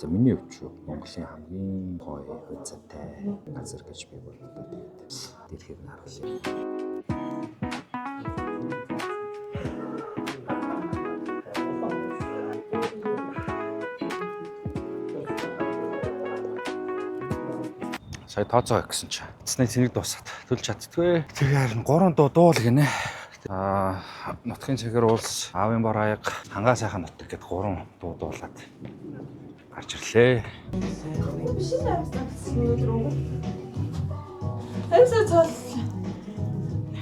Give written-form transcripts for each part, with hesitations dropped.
За миний хувьд шүү. Монголын хамгийн гоё хязгаартай газар гэж би бодлоо. Тэгээд дэлхийд нь харуулъя. Сая тооцоо гэсэн чи. Эцний цэнийг дуусаад төлж чаддгүй. Тэгэхээр 3 дуул гинэ. Нутгийн цэгээр уулс, аавын бор аяг, хангаа сайхан нутаг гэд 3 дуулаад гарч ирлээ.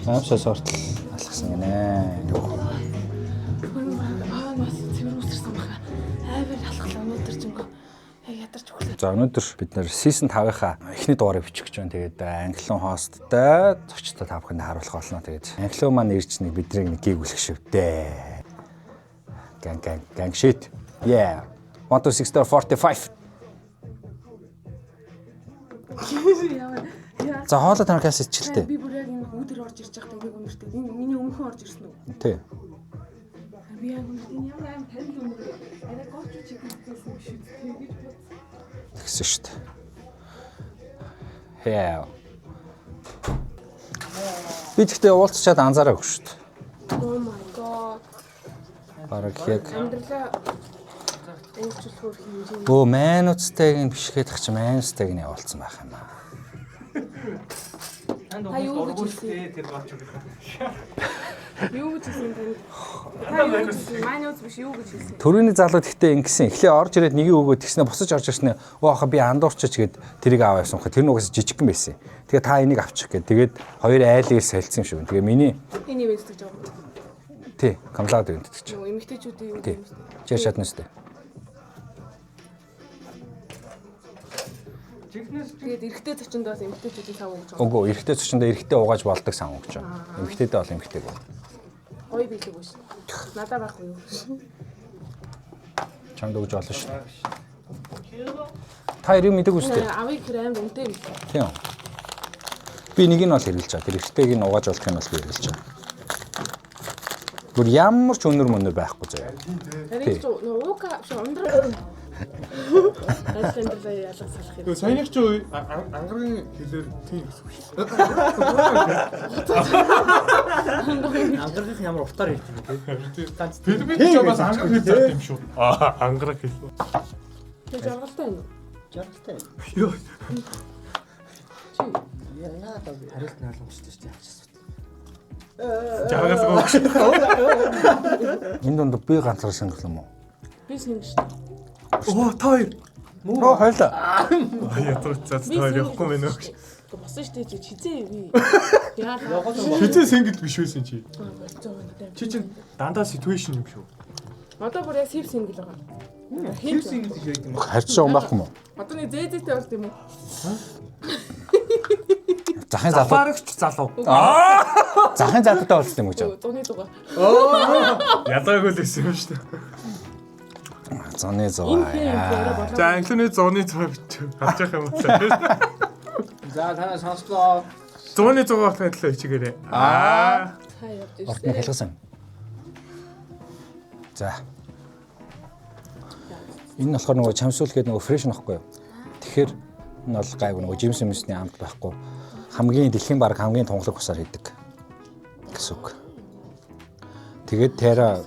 Амсаа сортл алгасан гинэ. Бас цэвэр үсэрсэн баха. Айвар алхлаа өнөөдөр жинго. Ядарч өглөө. За өнөөдөр бид нэр season 5-ынхаа эхний дугаарыг бичих гэж байна. Тэгээд англиун хосттой зочдтой та бүхэнд харуулах болно. Тэгээд англиун маань ирж нэг биднийг нэг гиг үлэх шивдээ. Gang shit. Yeah. 1 2 6 45. За хоолой танаас ичэлтэй. Би бүр яг энэ үүдэр орж ирж байхдаа нэг өнөртэй. Миний өмнөхөн орж ирсэн үү? Тий. Би яг энэ ямар аим танил өнөр. Арай гоч чиг хийсэн биш үү? Тэгэж бод. Тэгсэн шүү дээ. Yeah. Би тэгтээ уулзчаад анзаараагүй шүү дээ. Oh my god. Бараг яг Амьдралаа өөрчлөхөр хэмжээ. Өө мануцтайг нь бишгээд ах чи мануцтайг нь явуулсан байх юм аа. Та юу гэж хэлсэн? тэр баач үү. Юу гэж хэлсэн танд? Та юу гэж хэлсэн? Маньяус биш юу гэж хэлсэн? Төрөний залуу тэгтээ ингэсэн. Эхлээ орж ирээд нэгийг өгөөд тэгснэ босож орж ирснэ. Оо хаа би андуурчаач гээд тэрийг аваа явсан хаа. Тэр нь угаас жижигхэн байсан. Тэгээ та энийг авчих гээд тэгээд хоёр айлыг солилцсон юм шүү. Тэгээ миний Эний вэстэж байгаа. тий камлаад өгдөг чи. Юу эмэгтэйчүүдийн юу Тий. юм бэ? Чи шатнастай. Тэгээд эрэгтэй зочинд бас эмэгтэйчүүдийн сав өгч байгаа. Үгүй эрэгтэй зочиндоо эрэгтэй угааж болдог сан өгч байгаа. Эмэгтэйдээ бол эмэгтэй бол. Гоё билэг үү? Надаа байхгүй юу? Чамд өгж болно шүү. Та яриг мэдэг үстэй. Авыг хэр аим үнэтэй юм. Тийм. Би нэг нь бол хэрэглэж байгаа. Тэр эрэгтэйг нь угааж болох нь бол би хэрэглэж байгаа. Гүр ямар ч өнөр мөнөр байхгүй заяа. Тэрийг ч уука биш ундраа. Ажлындраа ялгах салах юм. Саяных чи ангаргийн хэлээр тийм гэсэн үг шүү. Ангаргийн ямар утгаар хэлдэг вэ? Тэр би ч бас ангараг хэл зав юм шүү. Ангараг хэл. Тэр жаргалтай юм уу? Жаргалтай. Йоо. Яагаад хариулт нь ойлгомжтой шүү дээ. Жаргалгүй. Энэ донд би ганцаар сонгол юм уу? Би сингш шүү. Оо та хоёр. Оо хойлоо. Ятгах цаас та хоёр явахгүй мэнэ. Босон штэ чи хизээ би. Яагаад? Хизээ сэнгэл биш байсан чи. Чи чинь дандаа ситүэйшн юм шүү. Одоо бүр яг сив сингл байгаа. Хин сингл гэж байдаг юм. Харьж байгаа юм байхгүй юу? Одоо нэг зээзээтэй болт юм уу? Захын залуу. Барагч залуу. Захын залуутай болсон юм гэж байна. Зуны дугаар. Ялгаагүй л байсан юм шүү дээ. Зоны Энэ зоваа. хэрэг За англины зууны цаа бич. Авч явах юм уу? За танаа сонслоо. Зууны цаа болох адилхан ичгээрээ. та явж Ортны ирсэн. хэлгсэн. За. Энэ болохоор нөгөө чамсуул гэдэг нөгөө фрэш нөхгүй юу? Тэгэхээр энэ бол гайгүй нөгөө жимс юмсны амт байхгүй. Хамгийн дэлхийн баг хамгийн тунгалаг усаар хийдэг гэсэн үг. Тэгээд тера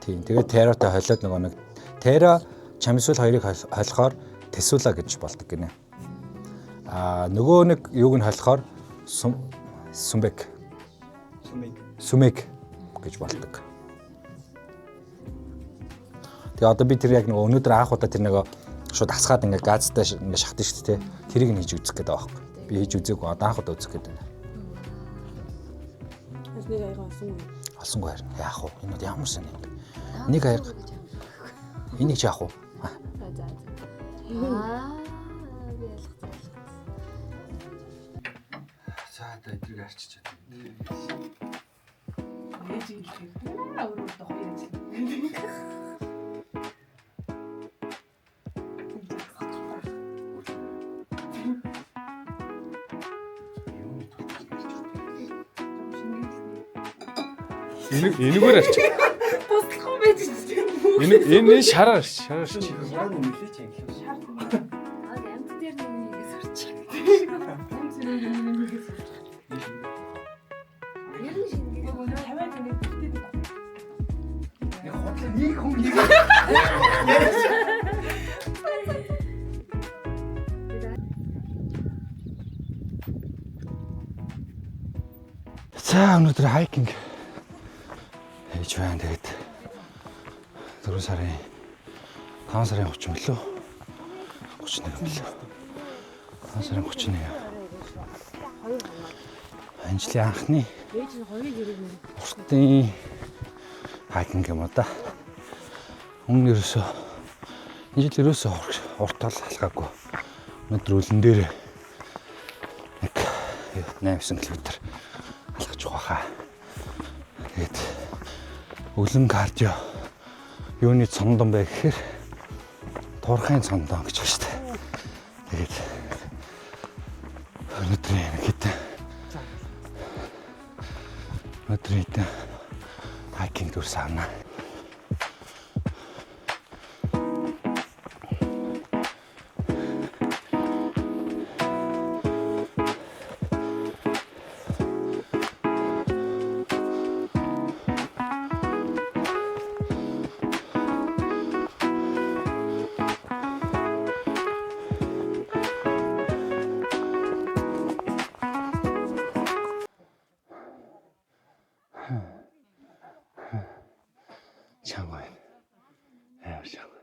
тийм тэгээд тератай холиод нөгөө нэг тера чамсуул хоёрыг холихоор тэсүла гэж болдог гинэ. Нөгөө нэг юуг нь холихоор сумбек гэж болдог. Тэгээ одоо би тэр яг нэг өнөөдөр анх удаа тэр нэг шууд асгаад ингээ газтай ингээ шахтан шүү дээ. Тэрийг нь хийж үзэх гээд байгаа байхгүй. Би хийж үзээгүй. Одоо анх удаа үзэх гээд байна. Нэг аяга олсон юм. Олсонгүй харин. Яах вэ? Энэ ямар сан юм бэ? Нэг аяга. Энийг ч яах вэ? За. Би ойлгосон. За одоо эдрийг арчиж чад. Ээж хэлэх. Өөрөөдөө хоёр ажил. Энэгээр арч. Босдохгүй байж чинь. Энэ шараар чи. Яа нэмэлээ чи англиар. Нэг хүн нэг За өнөөдөр хайкинг хийж байна. Тэгээд 4 сарын 5 сарын 30 мөлөө 31 мөлөө 5 сарын 31 Анжлын анхны уртын хайкинг юм да. Өмнө ерөөсөө энэ жил ерөөсөө уртал халгаагүй. Өнөөдөр үлэн дээр нэг 8-9 км алхаж байгаа. Тэгээд өлөн кардио юуны цондон бай гэхээр турхайн цондон гэж байна шүү дээ. Тэгээд өнөөдөр хайкинг дүр саана. Чамай. Чамай.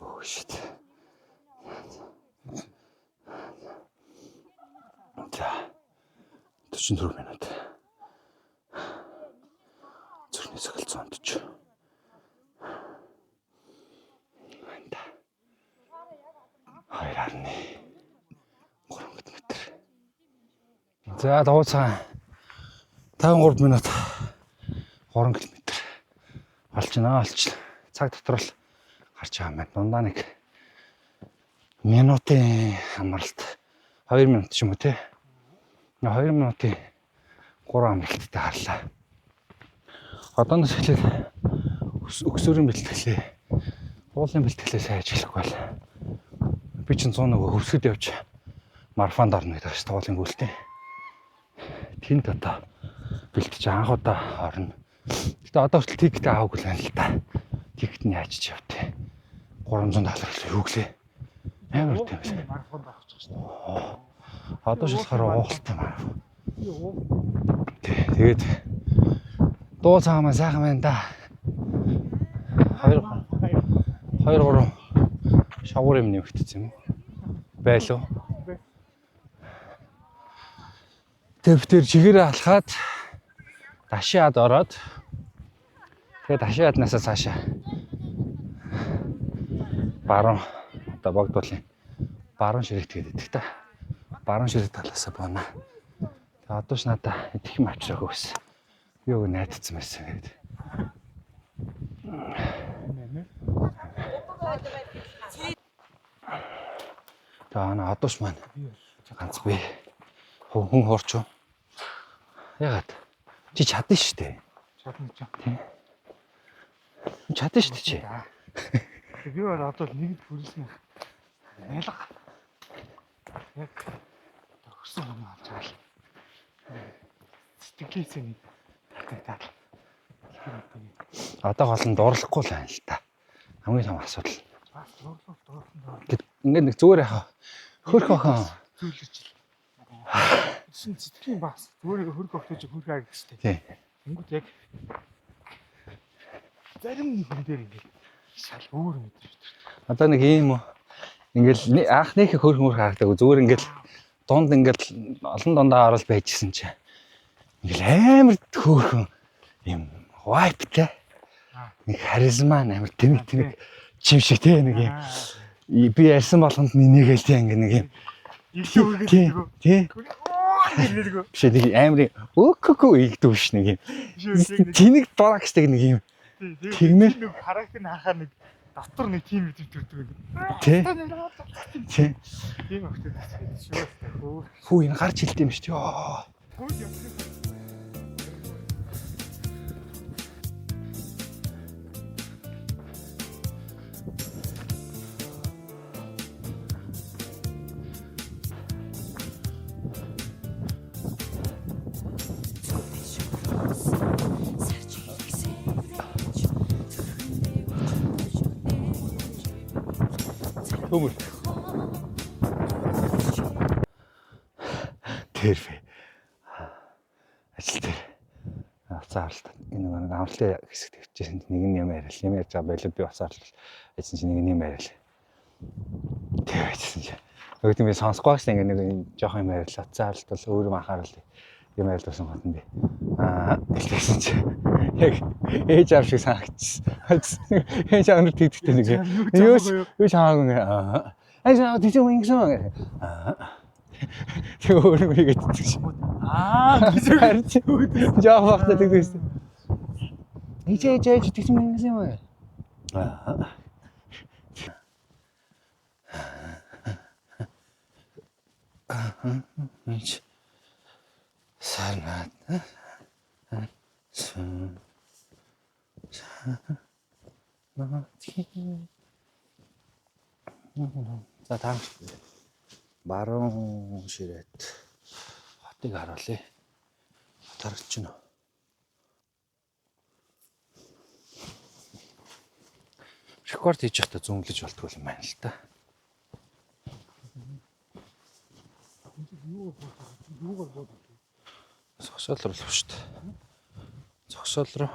Oh shit. За 44 минут. Зүрхний сахалцсан онтч. Анда. 2.3 км. За дууцаа 53 минут 3 км. Олчихнаа. Цаг дотор л гарч байгаа юм байна. Дундаа нэг минутын амралт 2 минут ч юм уу те. 2 минутын 3 амралттай харлаа. Одооноос эхлээд өксөрийн бэлтгэлээ, уулын бэлтгэлээ сайн ажиллах байл. Би чинь 100 нөгөө хөвсгөд явж марафонд орно гэдэг чинь уулын гүйлтэй. Тэнд одоо бэлтэж анх удаа орно. Гэтэ одоо хүртэл тикет аваагүй л байна л да. Тикет нь яаж ч явтыг. $300 юу гэлээ. Амар тийм л. марафонд авчих шүү дээ. Одоо шалахаар уултай марафон. Тэгээд дуу цаамаа сайхан байна да. 2-3 шавар юм нэмэгдсэн юм уу? Байлуу. Тэр чигээрээ алхаад дашиад ороод тэгээд дашиаднасаа цаашаа баруун одоо богдуулын баруун ширэгт гэдэг та. Баруун ширэг талаасаа боно. Тэгээд одоо ч надаа идэх юм авчраагүй байсан. Би өг найдсан байсан гэдэг. Таана одоо ч маань ганц би хүн хуурч уу? Ягаад? Чи чадна шүү дээ. Чадна ч. Тийм. Чадна шүү дээ чи. Би одоо нэгд хүрсэн ялга. Яг төгсөн юм авч байгаа. Сэтгэлээсээ нэг татаад. Одоо гол нь дуурлахгүй л байна л та. Хамгийн том асуудал. Ингээд нэг зүгээр яхаа. Хөрх охин. Зүйлж ил. Шин сэтгэлийн бас зүгээр хөрх өгтөж хөрхаа гэжтэй. Тийм. Тэнгүүд яг зарим хүн дээр ингээд шал өөр юм дээр. Одоо нэг ийм ингээл анхных хөрх мөрх харагдаагүй зүгээр ингээл дунд ингээл олон дундаа орол байжсэн чинь ингээл амар хөөрхөн юм вайптай нэг харизма амар тэнэг чим шиг те нэг юм би ярьсан болгонд нэгэл те ингээ нэг юм тий биш нэг амар өкөкө ийгдүү биш нэг юм тэнэг дурагчдаг нэг юм тэгмэр характер нь хахаа нэг Дотор нэг тим үдив төрдөг. Тий. Тий. Тийм охтой шүү. Хөө. Хүү энэ гарч хэлдэм юм шүү дээ. Йоо. Хөө явах. Төмөр. Тэр бэ. Ажил дээр. Цаарлаа. Энэ нэг амралтын хэсэгт хөвчсэн нэг нь юм яриа. Юм ярьж байгаа байлаа би бас аарлаа. Эцэн чинь нэг нь юм яриа. Тэр байцсан чи. Нөгөөд би сонсохгүй гэсэн ингэ нэг жоох юм яриа. Цаарлт бол өөрөө анхаарал юм ярьдсан гот нь би. Хэлсэн чи. Яг ээж аав шиг санагдчихсан. Ээж аав нар тэгдэхтэй нэг. Юу чамаагүй. Ажаа тийч юм ингэсэн. Тэг өөрөө мэйгээд тэгсэн. Гэж жаа багтаа тэгсэн. Ээж тийч юм ингэсэн юм. Сарнат. За таам баруун ширээд хотыг харуулъя. Тарч гинэ. Рекорд хийж явахдаа зүүмлэж болтгоо юм байна л та. Зогсоол руу л шүү дээ. Зогсоол руу.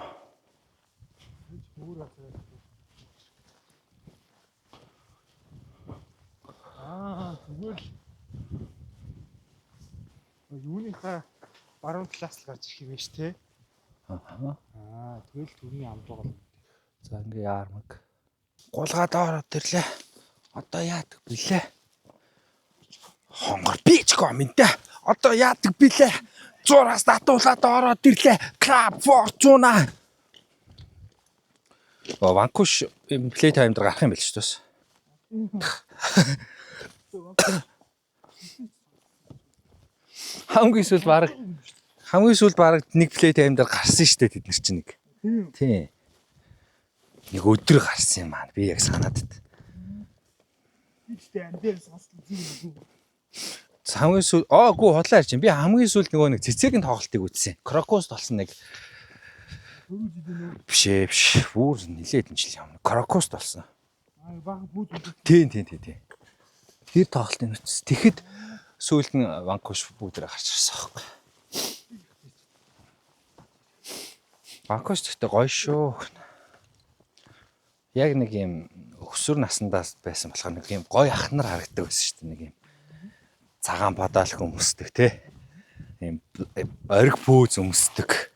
Зүгээр л юуныхаа баруун талаас л гарч ирэх юм биш те. Тэгэл түрний амдуугал. За ингээ яармаг. Гулгаад ороод ирлээ. Одоо яадаг билээ? Хонгор бич комэнтэй. Одоо яадаг билээ? Зураас татуулаад ороод ирлээ. Club Fortuna. Ванкуш плей тайм дээр гарах юм байл шүү дээ. Хамгийн сүүл баг нэг плей тайм дээр гарсан шүү дээ тэд нар чинь нэг. Тийм. Нэг өдөр гарсан юм аа. Би яг санаад байд. Ихтэй амдэр сонссон зүйл. Хамгийн сүүл гүү хотлоо ярьж би хамгийн сүүл нөгөө нэг цэцэгийн тоглолтыг үзсэн. Крокус толсон нэг биш. Бүр нилээд энэ жил юм. Крокус толсон. Баг бүүд. Тийм. Тэр тоглолтын үтс. Тэгэхэд сүүлд нь Ванкуш бүгдээ гарч ирсэн байхгүй. Ванкуш гэхдээ гоё шүү. Яг нэг юм өсвөр насндаас байсан болохоор нэг юм гоё ах нар харагддаг байсан шүү дээ. Нэг юм цагаан бадаалх өмсдөг те. Ийм ориг пүүз өмсдөг.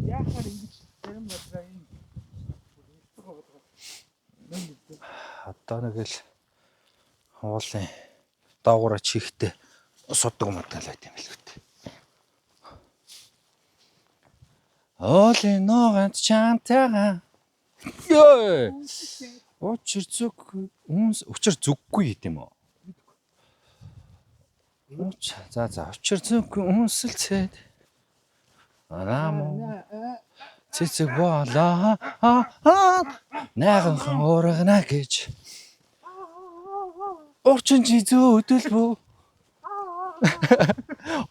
Яахаар ингэж зарим газраа юм. Одоо нэг л хуулын доогуура чихтэй судаг мадгалаад юм л үү. Оли ногонд чамтайгаа. Ёо. Учир зүггүй гэдэм үү? Учир зүггүй үнсэлцээд. Арамо. Цэцэг болоо. Найганхан уургана гэж. Орчин чи зөөдөлбөө.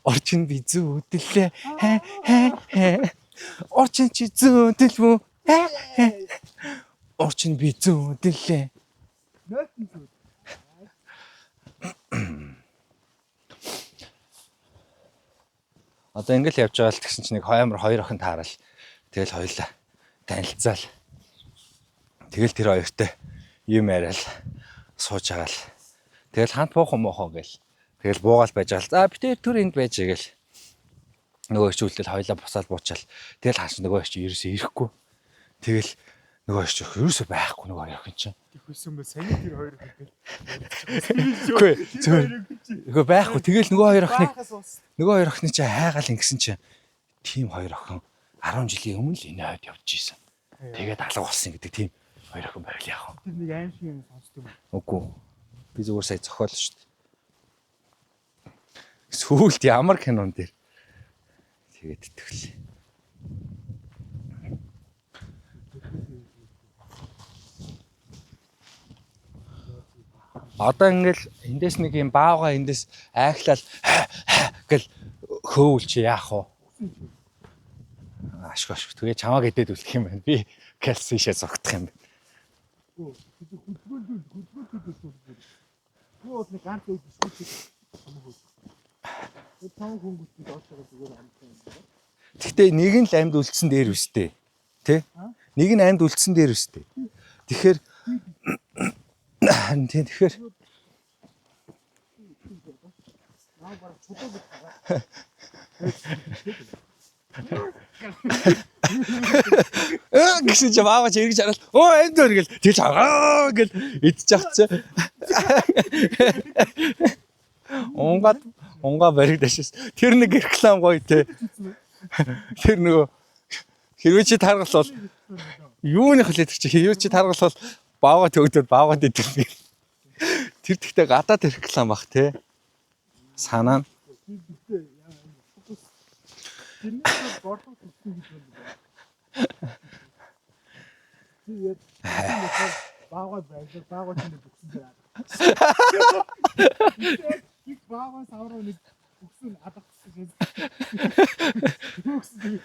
Орчин би зөөдлээ. Орчин чи зөөдөлбөө. Орчин би зөөдлээ. Одоо ингээл явж байгаа л тэгсэн чинь нэг хоёр охин таарал. Тэгэл хоёлаа танилцаал. Тэгэл тэр хоёртой юм яриад сууж байгаа л. Тэгэл хамт буухан моохоо гэл. Тэгэл буугаал байж байгаа л. За би тэр энд байж гэл. Нөгөө хичүүлтэл хоёлаа бусаал буучаал. Тэгэл хааш нөгөө чи ерөөсөө ирэхгүй. Тэгэл нөгөө чи ерөөсөө байхгүй нөгөө хоёр охин чинь. Тэгвсэн бай сайн тэр хоёр охин. Үгүй байхгүй. Тэгэл нөгөө хоёр охины чинь хайгаал ингэсэн чинь тийм хоёр охин 10 жилийн өмнө л энэ хойд явж исэн. Тэгээд алга болсон гэдэг тийм хоёр охин байл яах вэ? Тэр нэг аим шиг юм сонсдог юм. Үгүй. Би зүгээр сая зохиол шүү дээ. Сүүлд ямар кинон дээр тэгээд итгэлээ. Одоо ингээл эндээс нэг юм баага эндээс айхлал гэл хөөвлч яах вэ? Ашгүй. Тэгээ чамааг идээд үлдэх юм байна. Би кальцишээ зогтох юм байна. Хөдөлгөөлөлт. Юу нэг ганц үед эсвэл хамаагүй. Тэр тав хөнгөд оочоо зүгээр амтсан юм. Гэхдээ нэг нь л амьд үлдсэн дээр үстэй. Тэ? Нэг нь амьд үлдсэн дээр үстэй. Тэгэхээр тэгэхээр гэсэн чи баага чи эргэж хараад амьд өөр гэл тэгж аваа гэл идчих чаа. Унга баригдашээс тэр нэг реклам гоё те. Тэр нөгөө хэрвээ чи таргалвал юуны хөлөөд чи хэрвээ чи таргалвал баага төгдөд баагаад идэв. Тэр тэгтээ гадаад реклам бах те. Санаа. Тэр бордоо төссөн гэж байна. Тэгээд баагаад байлаа. Баагаад чинь бүгсэн дээр. Их баагаад савраа нэг бүгсэн адагсан шээ. Бүгсэн.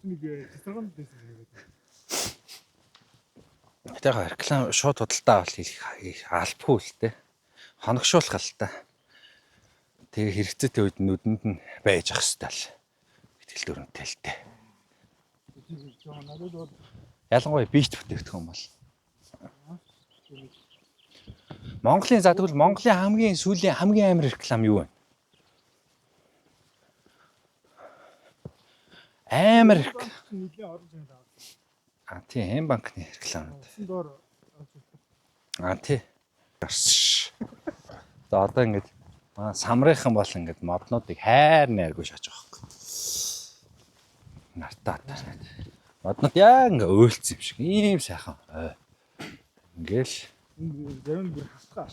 Нэг цэцэрэн дэсэн юм. Тэр реклам шууд худалдаа авал албагүй л те. Хоногшуулах л та. Тэгээ хэрэгцээтэй үед нүдэнд нь байж ах хэвээр л итгэл дүрмтэй л те. Ялангуяа бийт бүтээгдэхүүн бол. Монголын за тэгвэл Монголын хамгийн сүүлийн хамгийн амар реклам юу вэ? Амар Нийлээ орж байгаа. А тийм банкны рекламууд. Доор А тий. За одоо ингэж самрынхан бол ингэж моднуудыг хайр найргүй шааж байгаа хөөх. Нартаа. Моднууд яг ингэ өөлцсөн юм шиг. Ийм сайхан. Ингээл зарим бүр хасгаа.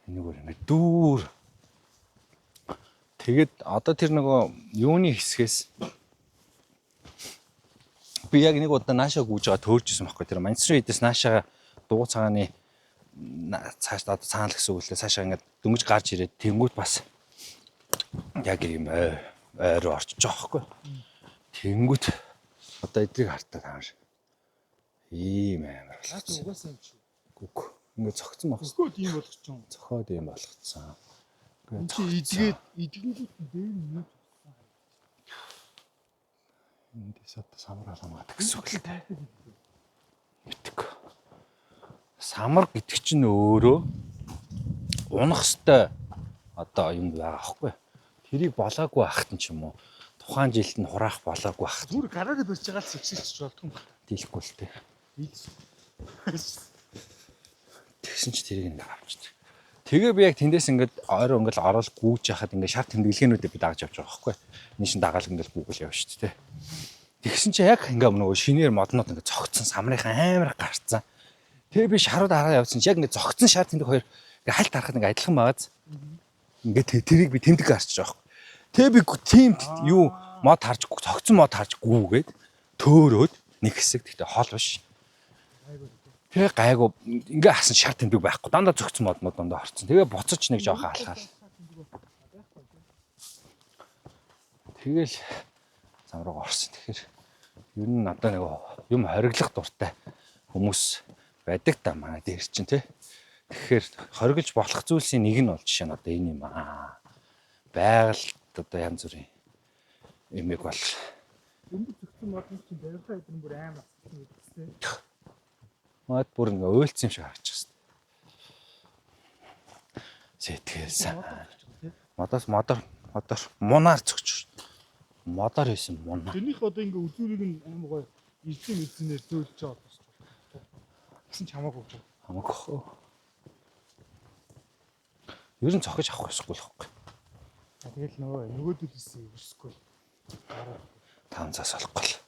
энэгээр ингэ дүүр. Тэгэд одоо тэр нөгөө юуны хэсгээс би яг нэг удаа наашаа гүйж байгаа төөржсэн байхгүй тэр Манчестер Юнайтедээс наашаа дуу цагааны цааш одоо цаанал гэсэн үг лээ цаашаа ингээд дөнгөж гарч ирээд тэнгууд бас яг юм ойроо орчиж байгаа байхгүй. Тэнгууд одоо эдрийг хартаа тааш. Ийм амар болчихсон. Угаасаа юм чи. Гүг. Ингээд цогцсон багс. Өсгөөд ийм болгочихсон. Цохоод ийм болгоцсон. Чи идгээд дээр нь Эндээс одоо самраа хамаадаг гэсэн үг л дээ. Битг. Самар гэдэг чинь өөрөө унах хэвээр одоо юм байгаа аахгүй. Тэрийг болоогүй ахт нь ч юм уу. Тухайн жилд нь хураах болоогүй ахт. зүр гараад барьж байгаа л сэгсэлч болдгоо. Дийлэхгүй л дээ. Тэгсэн чи тэрийг нэг авчдаг. Тэгээ би яг тэндээс ингээд ойроо ингээд орол гүүж яхад ингээд шар тэмдэглэгээнүүдээ би дагаж явж байгаа байхгүй. Эний шин дагаал ингээд гүүгэл явж шүү дээ. Тэгсэн чи яг ингээд нөгөө шинээр моднууд ингээд цогцсон самрынхан амар гарцсан. Тэгээ би шарууд хараа явсан чи яг ингээд цогцсон шар тэмдэг хоёр ингээд хальт харахад ингээд адилхан байгааз. Ингээд тэрийг би тэмдэг гарчиж байгаа байхгүй. Тэгээ би тийм юу мод харж цогцсон мод харж гүүгээд төөрөөд нэг хэсэг гэхдээ хоол биш. Тэгээ гайгүй ингээ хасан шар тэмдэг байхгүй дандаа зөгцсөн моднууд дандаа орцсон. Тэгээ буцаж нэг жоохон алхаал. Тэгэл замруу орсон. Тэгэхээр ер нь надаа нэг юм хориглох дуртай хүмүүс байдаг та манай дээр чинь тий. Тэгэхээр хориглож болох зүйлсийн нэг нь бол жишээ нь одоо энэ юм аа. Байгальд одоо янз бүрийн юмэг бол Энд зөгцсөн модны чинь барилгын эдэн бүр амар асуулт үүссэн. мод бүр ингээ өөлцсөн юм шиг харагдчихсан. Сэтгэлсэн. Модоос модоор мунаар зөгч. Модоор хийсэн мунаа. Тэрнийх одоо ингээ үзүүрийг нь амар гоё ирсэн зөөлж байгаа бас. Гэсэн ч хамаагүй. Хамаагүй. Ер нь цохиж авах хэрэггүй л хэвгүй. Тэгэл нөгөөдөл хийсэн өсөхгүй. 5 цаас болохгүй л.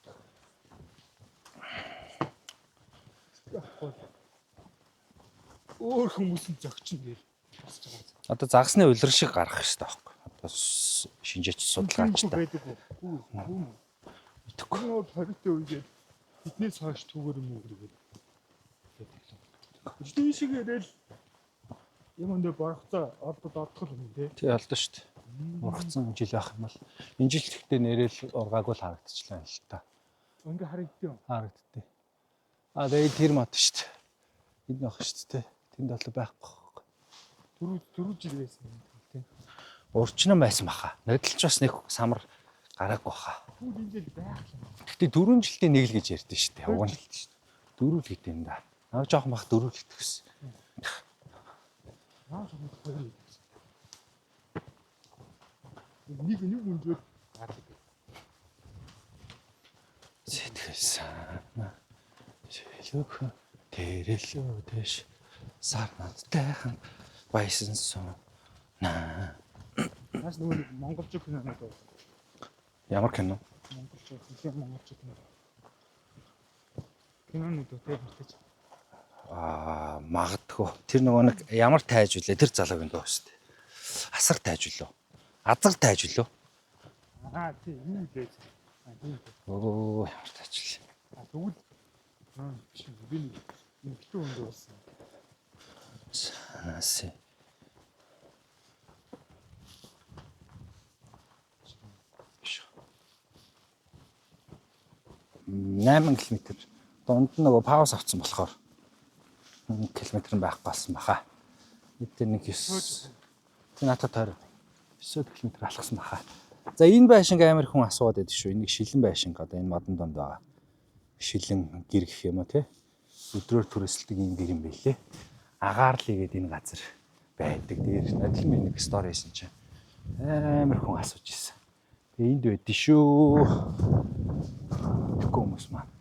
Өөр хүмүүсийн зөгчин гээл босч байгаа. Одоо загсны улирал шиг гарах хэрэгтэй байхгүй. Одоо шинжээч судалгаач та. байдаг уу? Үгүй. Итгэхгүй. Энэ бол 20-т үегээд биднээс хойш түүгээр юм уу гэдэг. Бидний шиг ярил юм өндөө борохцоо ордод ордох юм тий. Тий олдоо шүү дээ. Ургацсан жил байх юм бол энэ жил гэхдээ нэрэл ургаагүй л харагдчихлаа л та. Ингээ харагдтiin. Харагдтыг. Тэгээ тэр мод шүү дээ. Энд байх шүү дээ. Тэнд бол байхгүй. Дөрөв жил байсан юм тий. Урчнан байсан баха. Нодилч бас нэг самар гараагүй баха. Түүнд энэ жил байх юм. Гэхдээ 4 жилдээ нэг л гэж ярьдэн шүү дээ. Уг нь 4 л гэдэг юм да. Наа жоохон бах 4 л гэдэг гэсэн. Наа жоохон 2 гэдэг. Нэг үнжөөд гардаг. Сэтгэлсэн. Шилүүх тэрэлөө дэш сарнаттай байсан сон. Наас нөгөө нэг монголчууд кинонод байна. Ямар кино? Монголчууд кино. Кинонууд өтөө мэдээж. Магадгүй. Тэр нөгөө нэг ямар тайж үлээ тэр залуугийн дөө шүү дээ. Асар тайж үлээ. Азар тайж үлээ. Тийм юу лээ. Оо ямар тайж үлээ. Тэгвэл би нэг ихтэй өндөө болсон. Санааси. $8 км. Дунд нь нөгөө пауз авсан болохоор 1 км байхгүй болсон баха. Эдгээр нэг 9. Тэ надад тойроо 9 км алхсан баха. За энэ байшинг амар хүн асууад байдаг шүү. Энийг шилэн байшинг одоо энэ модон донд байгаа. Шилэн гэр гэх юм уу те. Өдрөөр түрээсэлдэг юм гэр юм байлээ. Агаарлыг гэдэг энэ газар байдаг. Дээр надад нэг стори хийсэн чинь амар хүн асууж ирсэн. Тэгээ энд байдсан шүү. Тэгэхгүй хүмүүс маань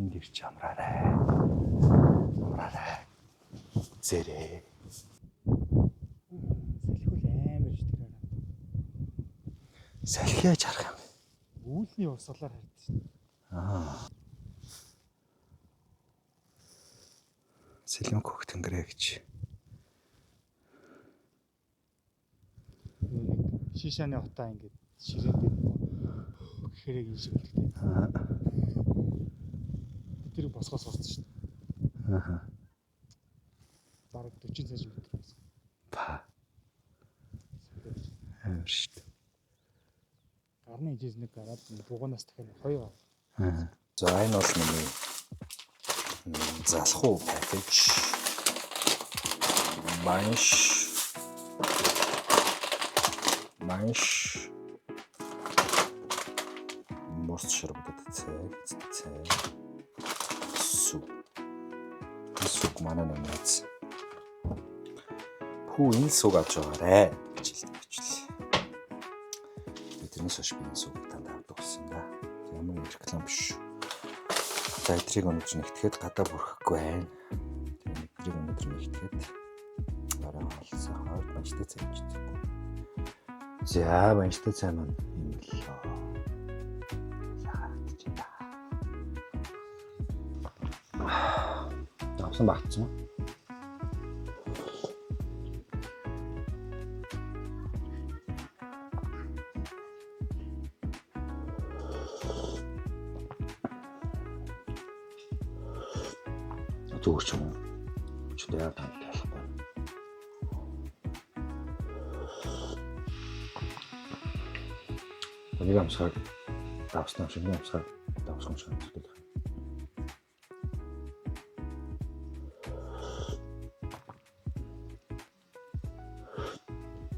энд ирч амраарай. Амраарай. Зэрээ. Салхиул амар ш тэр. Салхиаж харах юм. Үүлний урсгалаар харагдсан. Сэлэм хөх тэнгэрэ гэж. Нэг шишааны утаа ингээд ширээн дээр хэрэг юм шиг үлдээ. Тэр босгоос орсон шүү дээ. Бараг 40 см байсан. Па. Амар шүү дээ. Гарны ижээс нэг гараад бугуунаас дахиад 2 гар. За энэ бол миний залхуу пакэж. Манш. Морс шарбадад цай. Суг манай нэмэц. Хүү энэ суг авч байгаарэ гэж хэлдэг. Тэрнээс хойш би энэ суг танд авдаг болсон да. Ямар реклам биш. За эдрийг өнөж нэгтгэхэд гадаа бүрхэхгүй байна. Тэгээ эдрийг өнөдөр нэгтгэхэд бараа олсон хойд банчтай цай хийдэг. За банчтай цай маань юм л лөө. Давсан багцсан. Зүгээр ч юм уу. Чүдээ яа таалахгүй. Нэг амсгаар давсан шиг нэг амсгаар давсан шиг гэдэг.